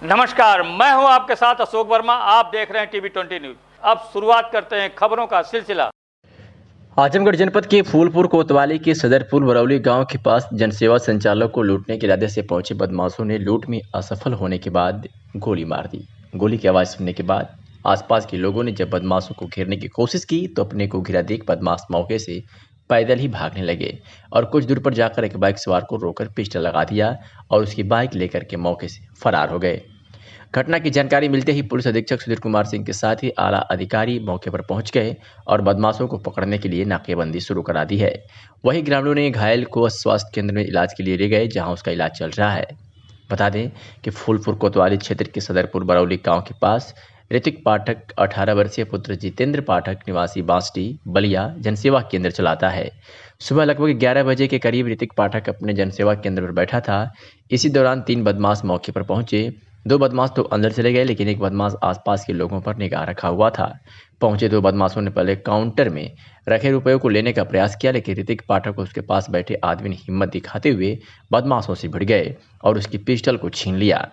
नमस्कार, मैं हूं आपके साथ अशोक वर्मा। आप देख रहे हैं टीवी 20 न्यूज। अब शुरुआत करते हैं खबरों का सिलसिला। आजमगढ़ जनपद के फूलपुर कोतवाली के सदरपुर बरौली गांव के पास जनसेवा संचालक को लूटने के इरादे से पहुंचे बदमाशों ने लूट में असफल होने के बाद गोली मार दी। गोली की आवाज सुनने के बाद आसपास के लोगों ने जब बदमाशों को घेरने की कोशिश की तो अपने को घिरा देख बदमाश मौके से पैदल ही भागने लगे और कुछ दूर पर जाकर एक बाइक सवार को रोककर पिस्टल लगा दिया और उसकी बाइक लेकर के मौके से फरार हो गए। घटना की जानकारी मिलते ही पुलिस अधीक्षक सुधीर कुमार सिंह के साथ ही आला अधिकारी मौके पर पहुंच गए और बदमाशों को पकड़ने के लिए नाकेबंदी शुरू करा दी है। वहीं ग्रामीणों ने घायल को स्वास्थ्य केंद्र में इलाज के लिए ले गए, जहां उसका इलाज चल रहा है। बता दें कि फूलपुर कोतवाली क्षेत्र के सदरपुर बरौली गांव के पास ऋतिक पाठक 18 वर्षीय पुत्र जितेंद्र पाठक निवासी बांसडी बलिया जनसेवा केंद्र चलाता है। सुबह लगभग 11 बजे के करीब ऋतिक पाठक अपने जनसेवा केंद्र पर बैठा था। इसी दौरान 3 बदमाश मौके पर पहुंचे। 2 बदमाश तो अंदर चले गए, लेकिन एक बदमाश आसपास के लोगों पर निगाह रखा हुआ था। पहुंचे 2 बदमाशों ने पहले काउंटर में रखे रुपयों को लेने का प्रयास किया, लेकिन ऋतिक पाठक को उसके पास बैठे आदमी ने हिम्मत दिखाते हुए बदमाशों से भिड़ गए और उसकी पिस्टल को छीन लिया।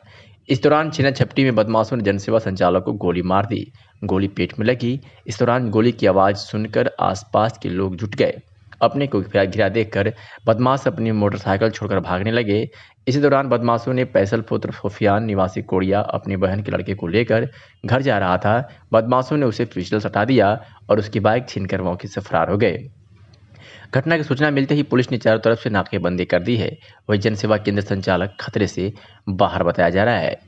इस दौरान छीना झपटी में बदमाशों ने जनसेवा संचालक को गोली मार दी। गोली पेट में लगी। इस दौरान गोली की आवाज़ सुनकर आसपास के लोग जुट गए। अपने को घिरा देखकर बदमाश अपनी मोटरसाइकिल छोड़कर भागने लगे। इसी दौरान बदमाशों ने पैसल पुत्र सोफियान निवासी कोड़िया अपनी बहन के लड़के को लेकर घर जा रहा था। बदमाशों ने उसे पिस्टल सटा दिया और उसकी बाइक छीनकर मौके से फरार हो गए। घटना की सूचना मिलते ही पुलिस ने चारों तरफ से नाकेबंदी कर दी है। वही जनसेवा केंद्र संचालक खतरे से बाहर बताया जा रहा है।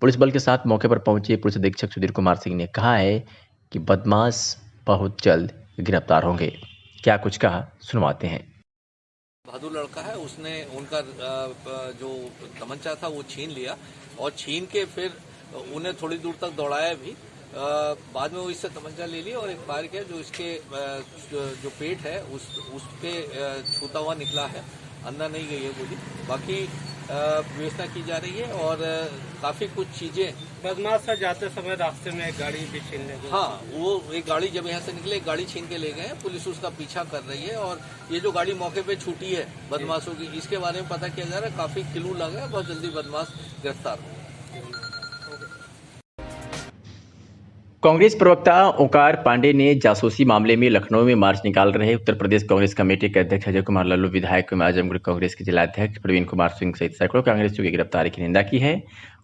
पुलिस बल के साथ मौके पर पहुंचे पुलिस अधीक्षक सुधीर कुमार सिंह ने कहा है कि बदमाश बहुत जल्द गिरफ्तार होंगे। क्या कुछ कहा, सुनवाते हैं। बहादुर लड़का है, उसने उनका जो तमंचा था वो छीन लिया और छीन के फिर उन्हें थोड़ी दूर तक दौड़ाया भी। बाद में वो इससे तमंचा ले लिया और एक फायर किया जो इसके जो पेट है उस पे छूता हुआ निकला है। अंदर नहीं गई है गोली। बाकी व्यवस्था की जा रही है और काफी कुछ चीजें बदमाश से जाते समय रास्ते में एक गाड़ी भी छीन ले गई। हाँ, वो एक गाड़ी जब यहाँ से निकले एक गाड़ी छीन के ले गए हैं। पुलिस उसका पीछा कर रही है और ये जो गाड़ी मौके पे छूटी है बदमाशों की, इसके बारे में पता किया जा रहा है। काफी क्लू लगा है, बहुत जल्दी बदमाश गिरफ्तार होंगे। कांग्रेस प्रवक्ता ओंकार पांडे ने जासूसी मामले में लखनऊ में मार्च निकाल रहे उत्तर प्रदेश कांग्रेस कमेटी के अध्यक्ष अजय कुमार लल्लू, विधायक एवं आजमगढ़ कांग्रेस के जिलाध्यक्ष प्रवीण कुमार सिंह सहित सैकड़ों कांग्रेसियों की गिरफ्तारी की निंदा की है।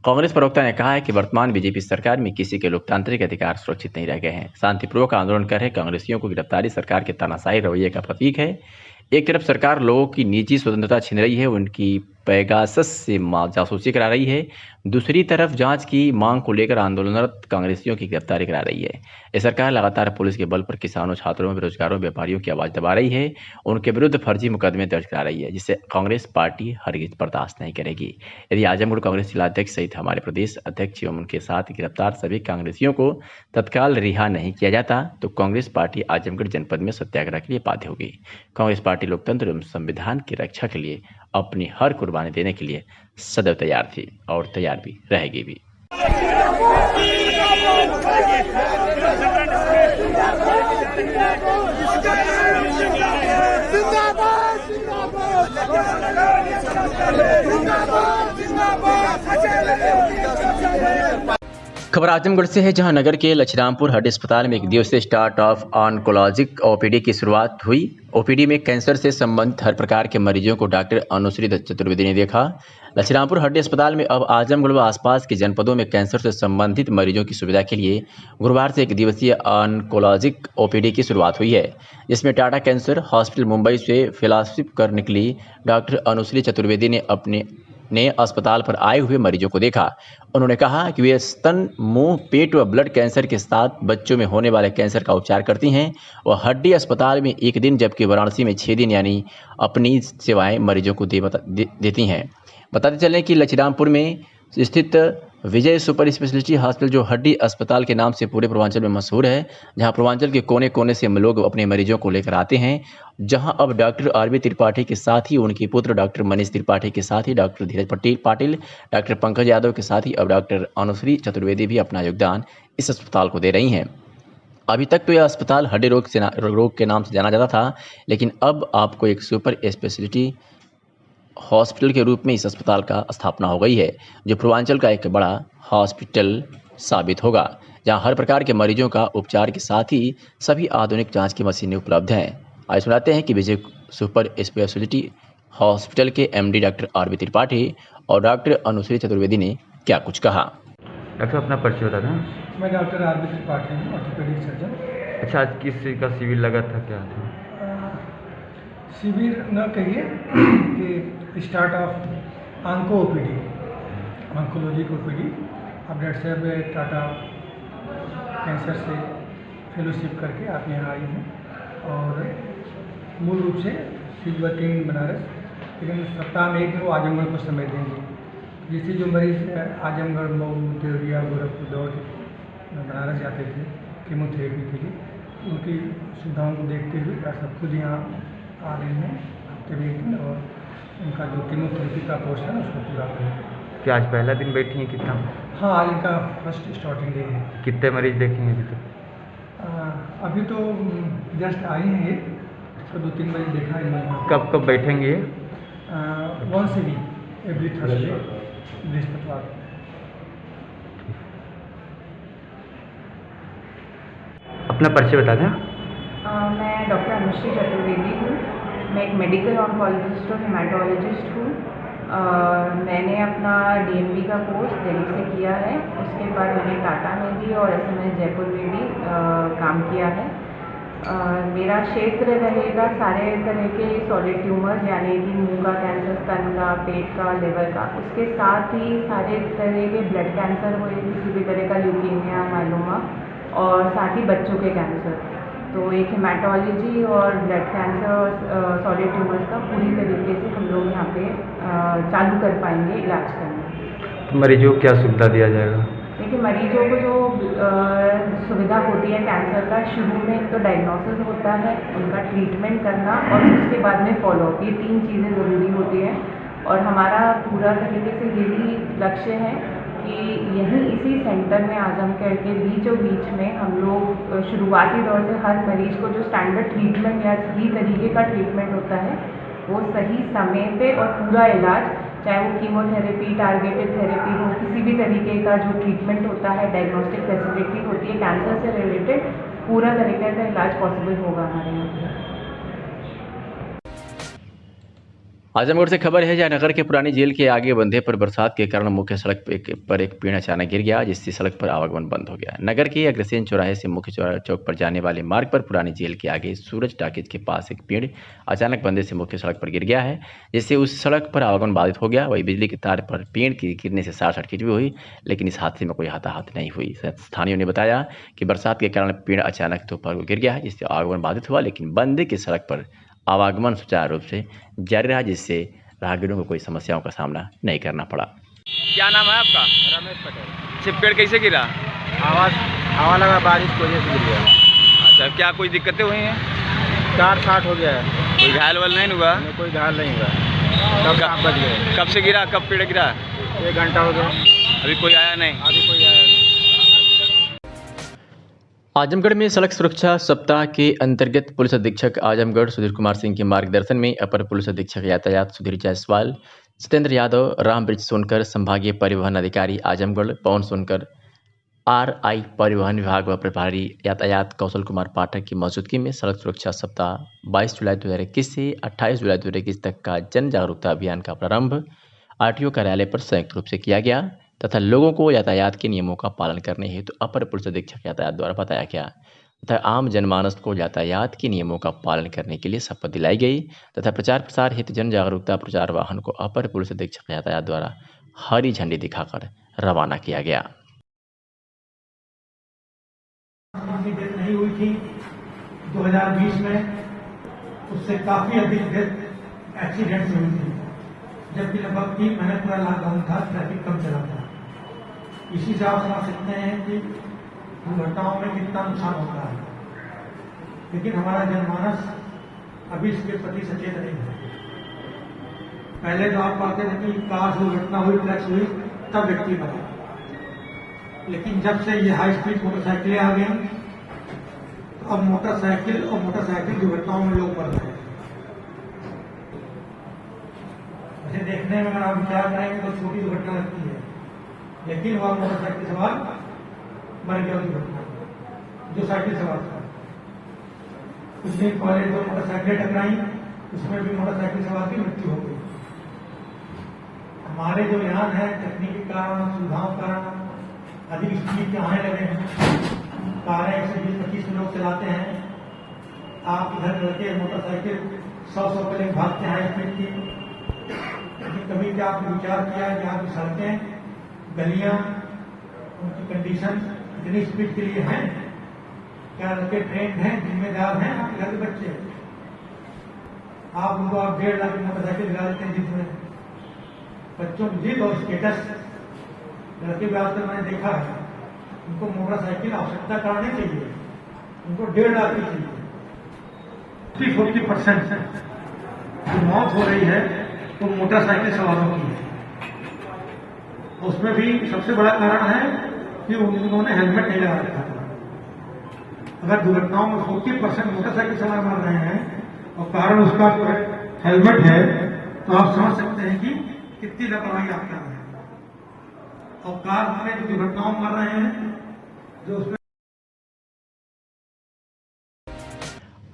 कांग्रेस प्रवक्ता ने कहा है कि वर्तमान बीजेपी सरकार में किसी के लोकतांत्रिक अधिकार सुरक्षित नहीं रह गए हैं। शांतिपूर्वक आंदोलन कर रहे कांग्रेसियों को गिरफ्तारी सरकार के तानाशाही रवैये का प्रतीक है। एक तरफ सरकार लोगों की निजी स्वतंत्रता छीन रही है, उनकी पेगासस से जासूसी करा रही है। दूसरी तरफ जांच की मांग को लेकर आंदोलनरत कांग्रेसियों की गिरफ्तारी करा रही है। ये सरकार लगातार पुलिस के बल पर किसानों, छात्रों, बेरोजगारों, व्यापारियों की आवाज दबा रही है। उनके विरुद्ध फर्जी मुकदमे दर्ज करा रही है, जिसे कांग्रेस पार्टी हरगिज बर्दाश्त नहीं करेगी। यदि आजमगढ़ कांग्रेस जिलाध्यक्ष सहित हमारे प्रदेश अध्यक्ष एवं उनके साथ गिरफ्तार सभी कांग्रेसियों को तत्काल रिहा नहीं किया जाता तो कांग्रेस पार्टी आजमगढ़ जनपद में सत्याग्रह के लिए बाध्य होगी। कांग्रेस पार्टी लोकतंत्र एवं संविधान की रक्षा के लिए अपनी हर कुर्बानी देने के लिए सदैव तैयार थी और तैयार भी रहेगी भी। खबर आजमगढ़ से है, जहां नगर के लछरामपुर हड्डी अस्पताल में एक दिवसीय स्टार्ट ऑफ ऑन्कोलॉजिक ओपीडी की शुरुआत हुई। ओपीडी में कैंसर से संबंधित हर प्रकार के मरीजों को डॉक्टर अनुश्री चतुर्वेदी ने देखा। लछरामपुर हड्डी अस्पताल में अब आजमगढ़ व आसपास के जनपदों में कैंसर से संबंधित मरीजों की सुविधा के लिए गुरुवार से एक दिवसीय ऑन्कोलॉजिक ओपीडी की शुरुआत हुई है, जिसमें टाटा कैंसर हॉस्पिटल मुंबई से फेलोशिप कर निकली डॉक्टर अनुश्री चतुर्वेदी ने अस्पताल पर आए हुए मरीजों को देखा। उन्होंने कहा कि वे स्तन, मुंह, पेट व ब्लड कैंसर के साथ बच्चों में होने वाले कैंसर का उपचार करती हैं। वह हड्डी अस्पताल में 1 दिन जबकि वाराणसी में 6 दिन यानी अपनी सेवाएं मरीजों को देती हैं। बताते चलें कि लछरामपुर में स्थित विजय सुपर स्पेशलिटी हॉस्पिटल जो हड्डी अस्पताल के नाम से पूरे पूर्वांचल में मशहूर है, जहां पूर्वांचल के कोने कोने से लोग अपने मरीजों को लेकर आते हैं, जहां अब डॉक्टर आरबी त्रिपाठी के साथ ही उनके पुत्र डॉक्टर मनीष त्रिपाठी के साथ ही डॉक्टर धीरज पाटिल, डॉक्टर पंकज यादव के साथ ही अब डॉक्टर अनुश्री चतुर्वेदी भी अपना योगदान इस अस्पताल को दे रही हैं। अभी तक तो यह अस्पताल हड्डी रोग के नाम से जाना जाता था, लेकिन अब आपको एक सुपर स्पेशलिटी हॉस्पिटल के रूप में इस अस्पताल का स्थापना हो गई है, जो पूर्वांचल का एक बड़ा हॉस्पिटल साबित होगा, जहां हर प्रकार के मरीजों का उपचार के साथ ही सभी आधुनिक जांच की मशीनें उपलब्ध हैं। आइए सुनाते हैं कि विजय सुपर स्पेशलिटी हॉस्पिटल के एमडी डॉक्टर आर.बी. त्रिपाठी और डॉक्टर अनुश्री चतुर्वेदी ने क्या कुछ कहा। डॉक्टर अपना परिचय बता दें। मैं डॉक्टर आर.बी. त्रिपाठी हूँ, ऑर्थोपेडिक सर्जन। अच्छा, आज किस चीज़ का शिविर लगा था, क्या था? शिविर न कहिए कि start of onco OPD, oncologic OPD. अब डॉक्टर साहब टाटा कैंसर से फेलोशिप करके आप यहाँ आई हैं और मूल रूप से सिल्वर टीम बनारस, लेकिन सप्ताह में एक दिन वो आजमगढ़ को समय देंगे, जिससे जो मरीज आजमगढ़, मऊ, देवरिया, गोरखपुर दौड़ बनारस जाते थे कीमोथेरेपी के लिए, उनकी सुविधाओं को देखते हुए डॉक्टर साहब खुद यहाँ आ रहे हैं हफ्ते में एक दिन और उनका जो कीमोथेरेपी का पोर्शन है उसको पूरा करेंगे। क्या आज पहला दिन बैठी हैं? कितना? हाँ, आज इनका फर्स्ट स्टार्टिंग डे है। कितने मरीज देखेंगे अभी तक? अभी तो जस्ट आई हैं ये, इसको 2-3 मरीज देखा है मैंने। कब कब बैठेंगे? Once a week, every Thursday, बृहस्पतिवार। अपना परिचय बता दें। मैं डॉक्टर अनुश्री चतुर्वेदी हूँ। मैं एक मेडिकल ऑन्कोलॉजिस्ट और हेमाटोलॉजिस्ट हूँ। मैंने अपना डीएमबी का कोर्स दिल्ली से किया है, उसके बाद मैंने टाटा में भी और एसएमएस जयपुर में भी काम किया है। मेरा क्षेत्र रहेगा सारे तरह के सॉलिड ट्यूमर्स, यानी कि मुंह का कैंसर, स्तन का, पेट का, लिवर का, उसके साथ ही सारे तरह के ब्लड कैंसर हो, किसी भी तरह का ल्यूकीमिया, माइलोमा, और साथ ही बच्चों के कैंसर। तो एक हेमाटोलॉजी और ब्लड कैंसर और सॉलिड ट्यूमर्स का पूरी तरीके से हम लोग यहाँ पे चालू कर पाएंगे इलाज करना। तो मरीजों को क्या सुविधा दिया जाएगा? देखिए, मरीजों को जो सुविधा होती है कैंसर का, शुरू में तो डायग्नोसिस होता है, उनका ट्रीटमेंट करना और उसके बाद में फॉलोअप, ये 3 चीज़ें ज़रूरी होती हैं। और हमारा पूरा तरीके से यही लक्ष्य है कि यहीं इसी सेंटर में आजमगढ़ के बीचों बीच में हम लोग शुरुआती दौर से हर मरीज को जो स्टैंडर्ड ट्रीटमेंट या सही तरीके का ट्रीटमेंट होता है वो सही समय पे और पूरा इलाज, चाहे वो कीमोथेरेपी, टारगेटेड थेरेपी हो, किसी भी तरीके का जो ट्रीटमेंट होता है, डायग्नोस्टिक फैसिलिटी होती है कैंसर से रिलेटेड, पूरा तरीके का इलाज पॉसिबल होगा हमारे यहाँ। आजमगढ़ से खबर है, जयनगर के पुरानी जेल के आगे बंधे पर बरसात के कारण मुख्य सड़क पर एक पेड़ अचानक गिर गया, जिससे सड़क पर आवागमन बंद हो गया। नगर के अग्रसेन चौराहे से मुख्य चौक पर जाने वाले मार्ग पर पुरानी जेल के आगे सूरज टाकीज के पास एक पेड़ अचानक बंधे से मुख्य सड़क पर गिर गया है, जिससे उस सड़क पर आवागमन बाधित हो गया। वही बिजली के तार पर पेड़ की गिरने से 60-60 भी हुई, लेकिन इस हादसे में कोई हताहत नहीं हुई। स्थानीयों ने बताया कि बरसात के कारण पेड़ अचानक दोपहर को गिर गया है, जिससे आवागमन बाधित हुआ, लेकिन बंद की सड़क पर आवागमन सुचारू रूप से जारी रहा, जिससे राहगीरों को कोई समस्याओं का सामना नहीं करना पड़ा। क्या नाम है आपका? रमेश पटेल। सिर्फ पेड़ कैसे गिरा? हवा लगा, बारिश की वजह से गिर गया। अच्छा, क्या कोई दिक्कतें हुई हैं? 4-60 हो गया है। कोई घायल वाल नहीं हुआ? कोई घायल नहीं हुआ। कब आप बच गए? कब से गिरा? कब पेड़ गिरा? 1 घंटा हो गया। अभी कोई आया नहीं? अभी कोई आया नहीं। आजमगढ़ में सड़क सुरक्षा सप्ताह के अंतर्गत पुलिस अधीक्षक आजमगढ़ सुधीर कुमार सिंह के मार्गदर्शन में अपर पुलिस अधीक्षक यातायात सुधीर जायसवाल, सत्येंद्र यादव, रामब्रिज सोनकर, संभागीय परिवहन अधिकारी आजमगढ़ पवन सोनकर, आरआई परिवहन विभाग व प्रभारी यातायात कौशल कुमार पाठक की मौजूदगी में सड़क सुरक्षा सप्ताह 22 जुलाई 2021 से 28 जुलाई 2021 तक का जन जागरूकता अभियान का प्रारंभ आरटीओ कार्यालय पर संयुक्त रूप से किया गया तथा लोगों को यातायात के नियमों का पालन करने हेतु अपर पुलिस अधीक्षक यातायात द्वारा बताया गया तथा आम जनमानस को यातायात के नियमों का पालन करने के लिए शपथ दिलाई गई तथा प्रचार प्रसार हेतु जन जागरूकता प्रचार वाहन को अपर पुलिस अधीक्षक यातायात द्वारा हरी झंडी दिखाकर रवाना किया गया। डेथ नहीं हुई थी 2020 में, उससे काफी अधिक डेथ एक्सीडेंट से हुई थी, जबकि लगभग 3 महीने पूरा लॉकडाउन था, ट्रैफिक कम चला था। इसी से आप समझ सकते हैं कि दुर्घटनाओं में कितना नुकसान होता है, लेकिन हमारा जनमानस अभी इसके प्रति सचेत नहीं है। पहले तो आप पाते थे कि कार से दुर्घटना हुई, ट्रक हुई, तब व्यक्ति मरा, लेकिन जब से ये हाई स्पीड मोटरसाइकिलें आ गई, तो अब मोटरसाइकिल और मोटरसाइकिल दुर्घटनाओं में लोग मर रहे हैं। इसे देखने में अगर आप विचार करेंगे तो छोटी दुर्घटना लगती है, लेकिन वह मोटरसाइकिल सवार मर गया दुर्घटना जो साइकिल सवार था। कुछ दिन पहले दो मोटरसाइकिलें टकराई, उसमें भी मोटरसाइकिल सवार की मृत्यु हो गई। हमारे जो यान है तकनीकी कारण सुविधाओं कारण अधिक स्पीड के आने लगे हैं। कारें 120-25 लोग चलाते हैं, आप इधर लड़के मोटरसाइकिल 100 पे लेकर भागते हैं स्पीड की। लेकिन कभी क्या आपने विचार किया है कि आपकी सड़कें गलियां उनकी कंडीशन इतनी स्पीड के लिए हैं? क्या लड़के ट्रेन हैं, जिम्मेदार हैं आपके घर के बच्चे? आप उनको 1.5 लाख की मोटरसाइकिल दिला देते हैं जिसमें बच्चों की जिद और स्टेटस। लड़के भी आजकल मैंने देखा है, उनको मोटरसाइकिल आवश्यकता कारण नहीं चाहिए, उनको 1.5 लाख की चाहिए। 40% जो मौत हो रही है वो मोटरसाइकिल सवारों की है। उसमें भी सबसे बड़ा कारण है कि उन्होंने हेलमेट नहीं लगा रखा था। अगर दुर्घटनाओं में 40% मोटरसाइकिल सवार मर रहे हैं और कारण उसका जो है हेलमेट है, तो आप समझ सकते हैं कि कितनी लापरवाही आप कर रहे हैं। और कार में जो दुर्घटनाओं में मर रहे हैं जो उसमें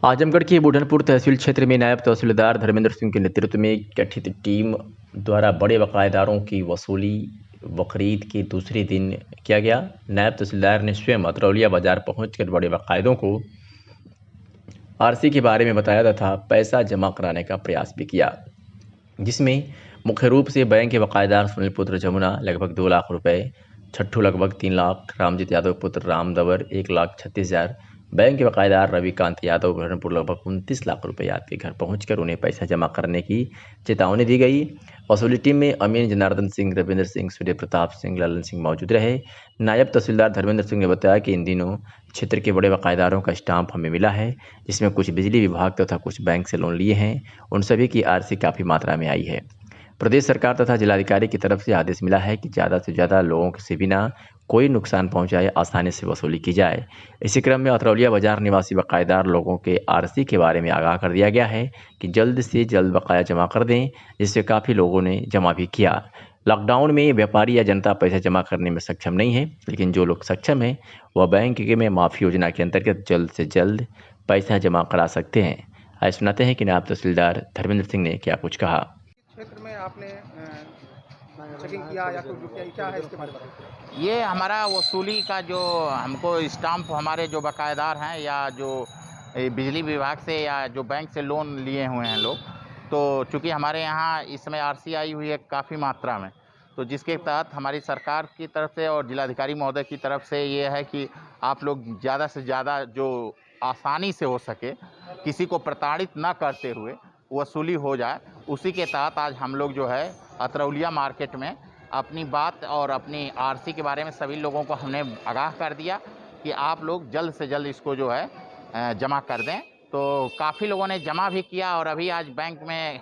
आजमगढ़ के बुढ़नपुर तहसील क्षेत्र में नायब तहसीलदार धर्मेंद्र सिंह के नेतृत्व में गठित टीम द्वारा बड़े बकायेदारों की वसूली व खरीद के दूसरे दिन किया गया। नायब तहसीलदार ने स्वयं अतरौलिया बाजार पहुंचकर बड़े बकायदों को आरसी के बारे में बताया तथा पैसा जमा कराने का प्रयास भी किया, जिसमें मुख्य रूप से बैंक के बकायेदार सुनील पुत्र जमुना लगभग 2 लाख रुपए, छट्टू लगभग 3 लाख, रामजीत यादव पुत्र राम दवर 1,36,000, बैंक के बकायेदार रविकांत यादव बुरहानपुर लगभग 29 लाख रुपए आदि के घर पहुंचकर उन्हें पैसा जमा करने की चेतावनी दी गई। वसूली टीम में अमीन जनार्दन सिंह, रविंद्र सिंह, सूर्य प्रताप सिंह, ललन सिंह मौजूद रहे। नायब तहसीलदार धर्मेंद्र सिंह ने बताया कि इन दिनों क्षेत्र के बड़े बकायेदारों का स्टाम्प हमें मिला है, जिसमें कुछ बिजली विभाग तथा कुछ बैंक से लोन लिए हैं। उन सभी की आरसी काफ़ी मात्रा में आई है। प्रदेश सरकार तथा जिलाधिकारी की तरफ से आदेश मिला है कि ज़्यादा से ज़्यादा लोगों से बिना कोई नुकसान पहुंचाए आसानी से वसूली की जाए। इसी क्रम में अतरौलिया बाजार निवासी बकायेदार लोगों के आरसी के बारे में आगाह कर दिया गया है कि जल्द से जल्द बकाया जमा कर दें, जिससे काफ़ी लोगों ने जमा भी किया। लॉकडाउन में व्यापारी या जनता पैसा जमा करने में सक्षम नहीं है, लेकिन जो लोग सक्षम हैं वह बैंक में माफ़ी योजना के अंतर्गत जल्द से जल्द पैसा जमा करा सकते हैं। आइए सुनाते हैं कि नायब तहसीलदार धर्मेंद्र सिंह ने क्या कुछ कहा। क्षेत्र में आपने चेकिंग किया या कोई रुपया क्या है इसके बारे में? ये हमारा वसूली का जो हमको स्टाम्प हमारे जो बकायेदार हैं या जो बिजली विभाग से या जो बैंक से लोन लिए हुए हैं लोग, तो चूँकि हमारे यहाँ इस समय आरसी आई हुई है काफ़ी मात्रा में, तो जिसके तहत हमारी सरकार की तरफ से और जिलाधिकारी महोदय की तरफ से ये है कि आप लोग ज़्यादा से ज़्यादा जो आसानी से हो सके किसी को प्रताड़ित न करते हुए वसूली हो जाए, उसी के तहत आज हम लोग जो है अतरौलिया मार्केट में अपनी बात और अपनी आरसी के बारे में सभी लोगों को हमने आगाह कर दिया कि आप लोग जल्द से जल्द इसको जो है जमा कर दें। तो काफ़ी लोगों ने जमा भी किया और अभी आज बैंक में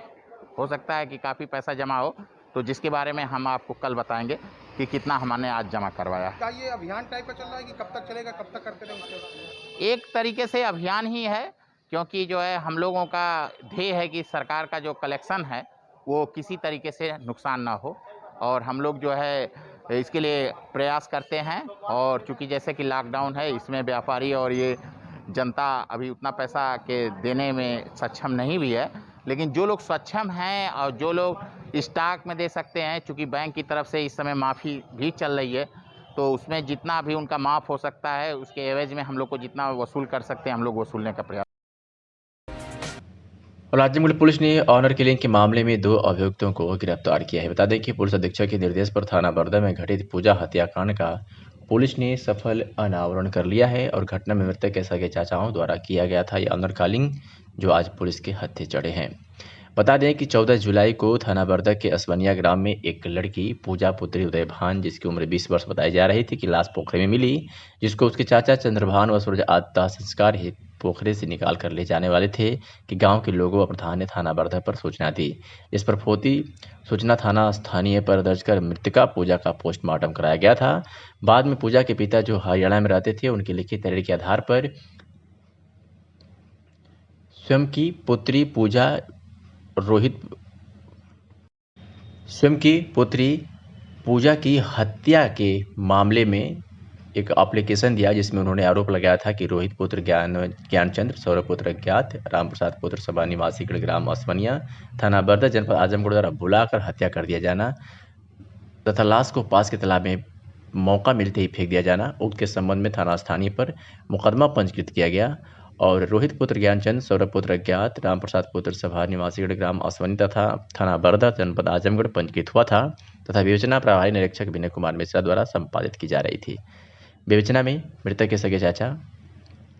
हो सकता है कि काफ़ी पैसा जमा हो, तो जिसके बारे में हम आपको कल बताएंगे कि कितना हमने आज जमा करवाया। क्या ये अभियान टाइप का चल रहा है कि कब तक चलेगा, कब तक करते रहेंगे? एक तरीके से अभियान ही है, क्योंकि जो है हम लोगों का ध्येय है कि सरकार का जो कलेक्शन है वो किसी तरीके से नुकसान ना हो, और हम लोग जो है इसके लिए प्रयास करते हैं। और चूँकि जैसे कि लॉकडाउन है, इसमें व्यापारी और ये जनता अभी उतना पैसा के देने में सक्षम नहीं भी है, लेकिन जो लोग सक्षम हैं और जो लोग स्टॉक में दे सकते हैं, चूँकि बैंक की तरफ से इस समय माफ़ी भी चल रही है, तो उसमें जितना भी उनका माफ़ हो सकता है उसके एवज में हम लोग को जितना वसूल कर सकते हैं हम लोग वसूलने का प्रयास। और आजमगढ़ पुलिस ने ऑनर किलिंग के मामले में 2 अभियुक्तों को गिरफ्तार किया है। बता दें कि पुलिस अधीक्षक के निर्देश पर थाना बरदा में घटित पूजा हत्याकांड का पुलिस ने सफल अनावरण कर लिया है और घटना में मृतक के सगे चाचाओं द्वारा किया गया था यह ऑनर किलिंग, जो आज पुलिस के हत्थे चढ़े हैं। बता दें कि 14 जुलाई को थाना बरदा के असवनिया ग्राम में एक लड़की पूजा पुत्री उदयभान, जिसकी उम्र 20 वर्ष बताई जा रही थी, कि लाश पोखरे में मिली, जिसको उसके चाचा चंद्रभान व सूरज आत्ता संस्कार हेतु पोखरे से निकाल कर ले जाने वाले थे कि गांव के लोगों व प्रधान ने थाना बरदा पर सूचना दी। इस पर फोती सूचना थाना स्थानीय पर दर्ज कर मृतका पूजा का पोस्टमार्टम कराया गया था। बाद में पूजा के पिता, जो हरियाणा में रहते थे, उनकी लिखित तहरीर के आधार पर स्वयं की पुत्री पूजा रोहित स्वयं की पुत्री पूजा की हत्या के मामले में एक एप्लीकेशन दिया, जिसमें उन्होंने आरोप लगाया था कि रोहित पुत्र ज्ञानचंद्र, सौरभ पुत्र अज्ञात, राम प्रसाद पुत्र सभा निवासी ग्राम असवनिया, थाना बरदा, जनपद आजमगढ़ द्वारा बुलाकर हत्या कर दिया जाना तथा लाश को पास के तालाब में मौका मिलते ही फेंक दिया जाना। उक्त के संबंध में थाना स्थानीय पर मुकदमा पंजीकृत किया गया और रोहित पुत्र ज्ञानचंद, सौरभ पुत्र अज्ञात, राम प्रसाद पुत्र सभा निवासी ग्राम असवनी तथा थाना बरदा, जनपद आजमगढ़ पंजीकृत हुआ था तथा विवेचना प्रभारी निरीक्षक विनय कुमार मिश्रा द्वारा संपादित की जा रही थी। विवेचना में मृतक के सगे चाचा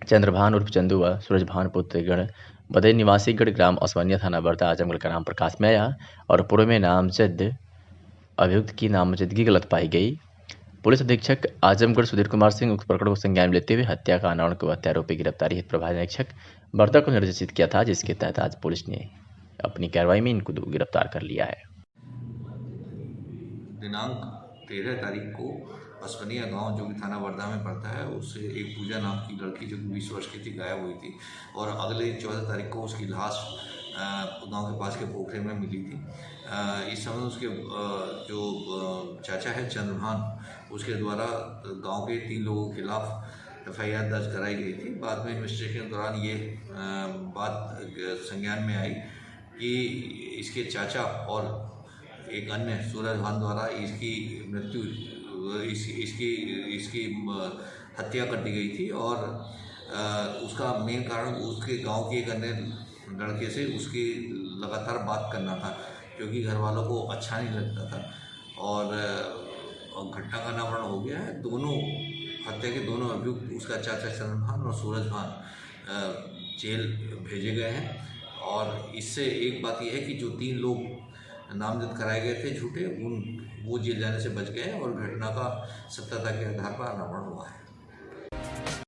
चंद्रभान उर्फ चंदू व सूरजभान पुत्र गण बदई निवासी ग्राम असवनिया, थाना बरदा, आजमगढ़ का नाम प्रकाश में आया और पूर्व में नामजद अभियुक्त की नामजदगी गलत पाई गई। पुलिस अधीक्षक आजमगढ़ सुधीर कुमार सिंह उक्त प्रकरण को संज्ञान में लेते हुए हत्या का अनावरण को हत्यारोपी गिरफ्तारी हेतु प्रभारी निरीक्षक बरदा को निर्देशित किया था, जिसके तहत आज पुलिस ने अपनी कार्रवाई में इनको गिरफ्तार कर लिया है। दिनांक 13 तारीख को असवनिया गांव जो कि थाना वर्धा में पड़ता है, उससे एक पूजा नाम की लड़की जो कि 20 वर्ष की थी गायब हुई थी और अगले 14 तारीख को उसकी लाश गांव के पास के पोखरे में मिली थी। इस समय उसके जो चाचा है चंद्रभान, उसके द्वारा गांव के 3 लोगों के खिलाफ FIR दर्ज कराई गई थी। बाद में इन्वेस्टिगेशन के दौरान ये बात संज्ञान में आई कि इसके चाचा और एक अन्य सूरजभान द्वारा इसकी मृत्यु इसकी हत्या कर दी गई थी और उसका मेन कारण उसके गांव के एक अन्य लड़के से उसकी लगातार बात करना था, क्योंकि घर वालों को अच्छा नहीं लगता था और घटना का अनावरण हो गया है। दोनों हत्या के दोनों अभियुक्त, उसका चाचा चंद्रभान और सूरजभान, जेल भेजे गए हैं। और इससे एक बात यह है कि जो 3 लोग नामजद कराए गए थे झूठे, वो जेल जाने से बच गए और घटना का सत्यता के आधार पर अनावरण हुआ है।